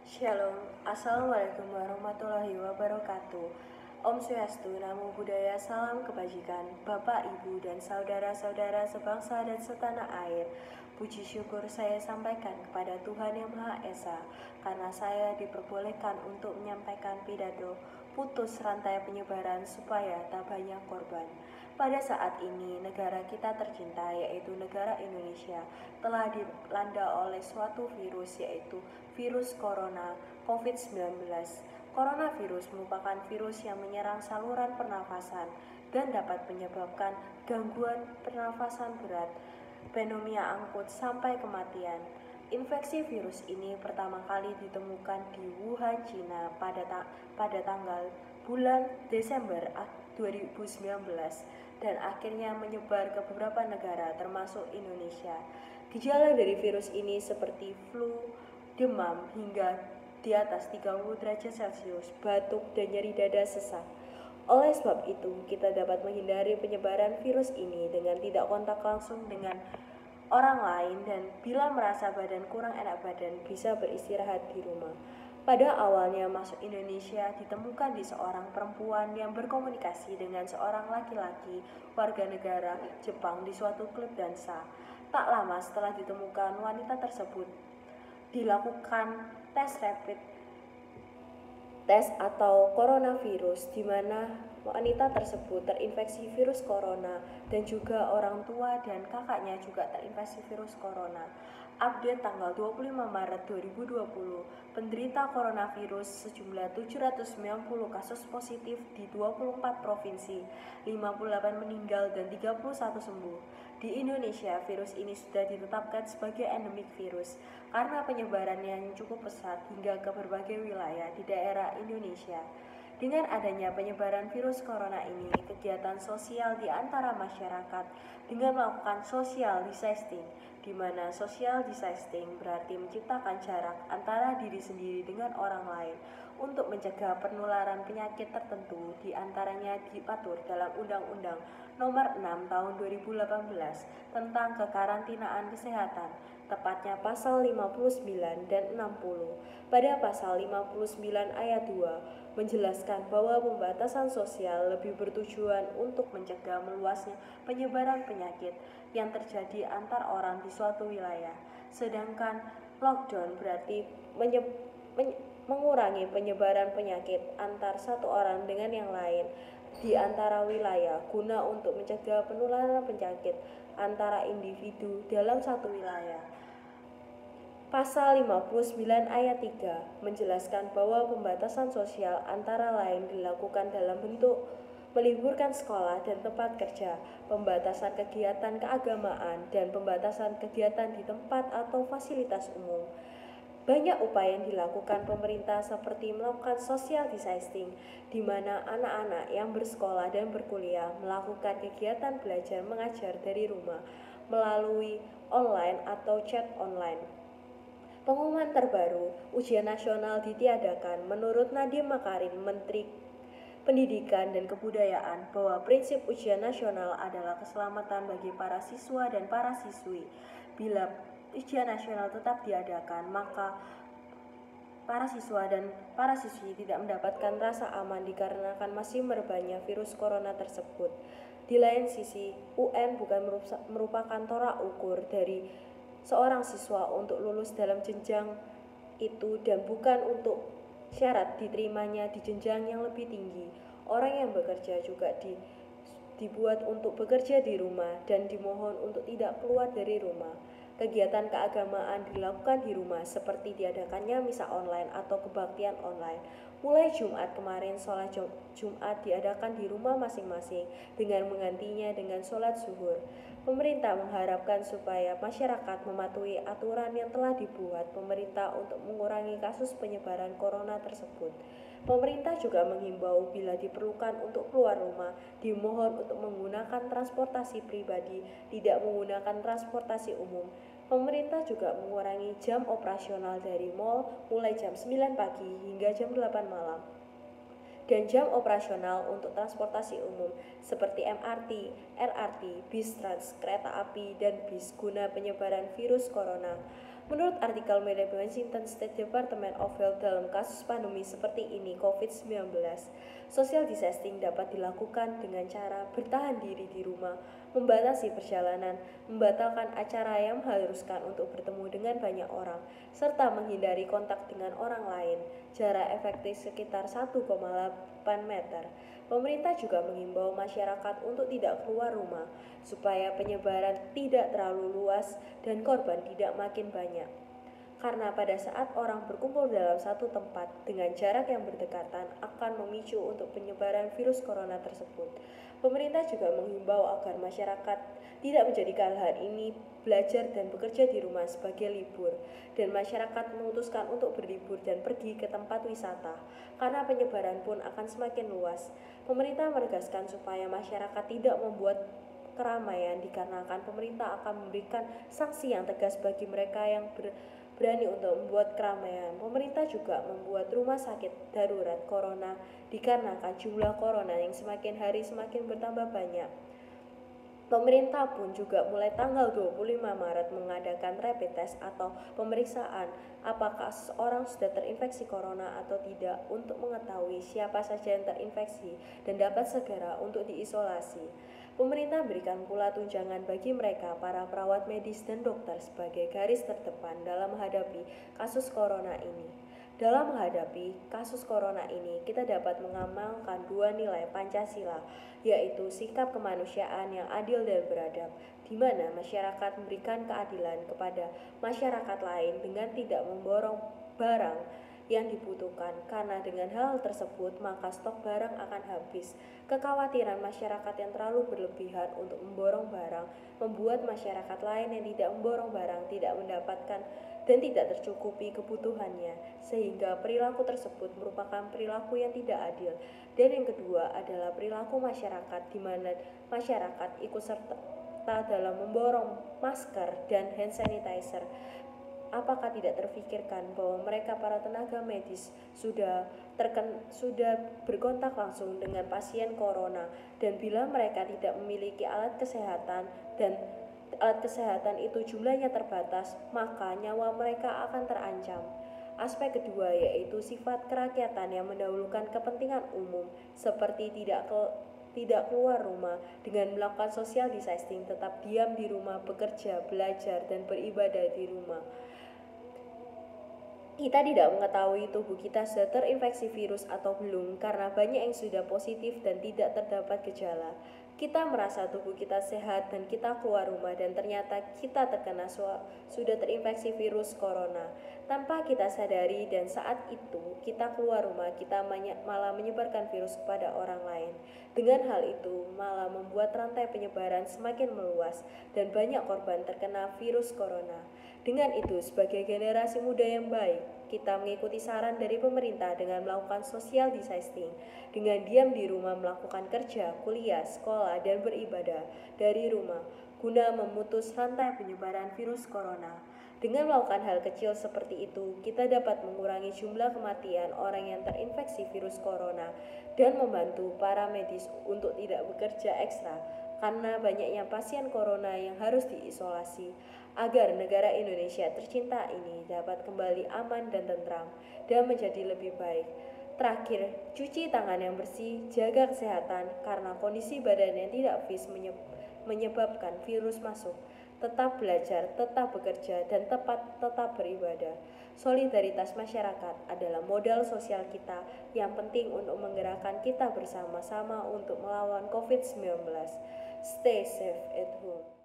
Shalom, Assalamualaikum warahmatullahi wabarakatuh. Om Swastiastu, Namo Buddhaya, salam kebajikan, Bapak, Ibu, dan saudara-saudara sebangsa dan setanah air. Puji syukur saya sampaikan kepada Tuhan Yang Maha Esa, karena saya diperbolehkan untuk menyampaikan pidato putus rantai penyebaran supaya tak banyak korban. Pada saat ini, negara kita tercinta yaitu negara Indonesia telah dilanda oleh suatu virus yaitu virus corona COVID-19. Coronavirus merupakan virus yang menyerang saluran pernafasan dan dapat menyebabkan gangguan pernafasan berat, pneumonia akut sampai kematian. Infeksi virus ini pertama kali ditemukan di Wuhan, Cina pada tanggal bulan Desember 2019 dan akhirnya menyebar ke beberapa negara termasuk Indonesia. Gejala dari virus ini seperti flu, demam hingga di atas 30 derajat Celcius, batuk dan nyeri dada sesak. Oleh sebab itu, kita dapat menghindari penyebaran virus ini dengan tidak kontak langsung dengan orang lain dan bila merasa badan kurang enak badan bisa beristirahat di rumah. Pada awalnya masuk Indonesia ditemukan di seorang perempuan yang berkomunikasi dengan seorang laki-laki warga negara Jepang di suatu klub dansa. Tak lama setelah ditemukan wanita tersebut dilakukan tes atau coronavirus di mana wanita tersebut terinfeksi virus corona dan juga orang tua dan kakaknya juga terinfeksi virus corona. Update tanggal 25 Maret 2020, penderita coronavirus sejumlah 790 kasus positif di 24 provinsi, 58 meninggal dan 31 sembuh. Di Indonesia, virus ini sudah ditetapkan sebagai endemik virus karena penyebarannya yang cukup pesat hingga ke berbagai wilayah di daerah Indonesia. Dengan adanya penyebaran virus corona ini, kegiatan sosial di antara masyarakat dengan melakukan social distancing, di mana social distancing berarti menciptakan jarak antara diri sendiri dengan orang lain untuk mencegah penularan penyakit tertentu, di antaranya diatur dalam Undang-Undang Nomor 6 Tahun 2018 tentang kekarantinaan kesehatan, tepatnya pasal 59 dan 60. Pada pasal 59 ayat 2 menjelaskan bahwa pembatasan sosial lebih bertujuan untuk mencegah meluasnya penyebaran penyakit yang terjadi antar orang di suatu wilayah. Sedangkan lockdown berarti mengurangi penyebaran penyakit antar satu orang dengan yang lain di antara wilayah guna untuk mencegah penularan penyakit antara individu dalam satu wilayah. Pasal 59 ayat 3 menjelaskan bahwa pembatasan sosial antara lain dilakukan dalam bentuk meliburkan sekolah dan tempat kerja, pembatasan kegiatan keagamaan, dan pembatasan kegiatan di tempat atau fasilitas umum. Banyak upaya yang dilakukan pemerintah seperti melakukan social distancing, di mana anak-anak yang bersekolah dan berkuliah melakukan kegiatan belajar mengajar dari rumah melalui online atau chat online. Pengumuman terbaru, ujian nasional ditiadakan menurut Nadiem Makarim, Menteri Pendidikan dan Kebudayaan, bahwa prinsip ujian nasional adalah keselamatan bagi para siswa dan para siswi. Bila ujian nasional tetap diadakan, maka para siswa dan para siswi tidak mendapatkan rasa aman dikarenakan masih merebaknya virus corona tersebut. Di lain sisi, UN bukan merupakan tolak ukur dari seorang siswa untuk lulus dalam jenjang itu dan bukan untuk syarat diterimanya di jenjang yang lebih tinggi. Orang yang bekerja juga dibuat untuk bekerja di rumah dan dimohon untuk tidak keluar dari rumah. Kegiatan keagamaan dilakukan di rumah seperti diadakannya misa online atau kebaktian online. Mulai Jumat kemarin, sholat Jumat diadakan di rumah masing-masing dengan menggantinya dengan sholat zuhur. Pemerintah mengharapkan supaya masyarakat mematuhi aturan yang telah dibuat pemerintah untuk mengurangi kasus penyebaran corona tersebut. Pemerintah juga menghimbau bila diperlukan untuk keluar rumah, dimohon untuk menggunakan transportasi pribadi, tidak menggunakan transportasi umum. Pemerintah juga mengurangi jam operasional dari mal mulai jam 9 pagi hingga jam 8 malam. Dan jam operasional untuk transportasi umum seperti MRT, LRT, bis trans, kereta api, dan bis guna penyebaran virus corona. Menurut artikel dari Washington State Department of Health, dalam kasus pandemi seperti ini COVID-19, social distancing dapat dilakukan dengan cara bertahan diri di rumah, membatasi perjalanan, membatalkan acara yang mengharuskan untuk bertemu dengan banyak orang, serta menghindari kontak dengan orang lain, jarak efektif sekitar 1,8 meter. Pemerintah juga mengimbau masyarakat untuk tidak keluar rumah, supaya penyebaran tidak terlalu luas dan korban tidak makin banyak. Karena pada saat orang berkumpul dalam satu tempat dengan jarak yang berdekatan akan memicu untuk penyebaran virus corona tersebut. Pemerintah juga menghimbau agar masyarakat tidak menjadikan hal ini belajar dan bekerja di rumah sebagai libur, dan masyarakat memutuskan untuk berlibur dan pergi ke tempat wisata karena penyebaran pun akan semakin luas. Pemerintah menegaskan supaya masyarakat tidak membuat keramaian dikarenakan pemerintah akan memberikan sanksi yang tegas bagi mereka yang berani untuk membuat keramaian. Pemerintah juga membuat rumah sakit darurat corona dikarenakan jumlah corona yang semakin hari semakin bertambah banyak. Pemerintah pun juga mulai tanggal 25 Maret mengadakan rapid test atau pemeriksaan apakah seseorang sudah terinfeksi corona atau tidak untuk mengetahui siapa saja yang terinfeksi dan dapat segera untuk diisolasi. Pemerintah berikan pula tunjangan bagi mereka para perawat medis dan dokter sebagai garis terdepan dalam menghadapi kasus corona ini. Dalam menghadapi kasus corona ini, kita dapat mengamalkan dua nilai Pancasila, yaitu sikap kemanusiaan yang adil dan beradab, di mana masyarakat memberikan keadilan kepada masyarakat lain dengan tidak memborong barang yang dibutuhkan, karena dengan hal tersebut maka stok barang akan habis. Kekhawatiran masyarakat yang terlalu berlebihan untuk memborong barang membuat masyarakat lain yang tidak memborong barang tidak mendapatkan dan tidak tercukupi kebutuhannya, sehingga perilaku tersebut merupakan perilaku yang tidak adil. Dan yang kedua adalah perilaku masyarakat, di mana masyarakat ikut serta dalam memborong masker dan hand sanitizer. Apakah tidak terfikirkan bahwa mereka para tenaga medis sudah berkontak langsung dengan pasien corona, dan bila mereka tidak memiliki alat kesehatan dan alat kesehatan itu jumlahnya terbatas, maka nyawa mereka akan terancam. Aspek kedua yaitu sifat kerakyatan yang mendahulukan kepentingan umum, seperti tidak keluar rumah dengan melakukan social distancing, tetap diam di rumah, bekerja, belajar, dan beribadah di rumah. Kita tidak mengetahui tubuh kita sudah terinfeksi virus atau belum karena banyak yang sudah positif dan tidak terdapat gejala. Kita merasa tubuh kita sehat dan kita keluar rumah dan ternyata kita terkena sudah terinfeksi virus corona tanpa kita sadari, dan saat itu kita keluar rumah kita malah menyebarkan virus kepada orang lain. Dengan hal itu malah membuat rantai penyebaran semakin meluas dan banyak korban terkena virus corona. Dengan itu, sebagai generasi muda yang baik, kita mengikuti saran dari pemerintah dengan melakukan social distancing, dengan diam di rumah melakukan kerja, kuliah, sekolah, dan beribadah dari rumah, guna memutus rantai penyebaran virus corona. Dengan melakukan hal kecil seperti itu, kita dapat mengurangi jumlah kematian orang yang terinfeksi virus corona dan membantu para medis untuk tidak bekerja ekstra karena banyaknya pasien corona yang harus diisolasi, agar negara Indonesia tercinta ini dapat kembali aman dan tentram dan menjadi lebih baik. Terakhir, cuci tangan yang bersih, jaga kesehatan karena kondisi badan yang tidak fit menyebabkan virus masuk. Tetap belajar, tetap bekerja, dan tetap beribadah. Solidaritas masyarakat adalah modal sosial kita yang penting untuk menggerakkan kita bersama-sama untuk melawan COVID-19. Stay safe at home.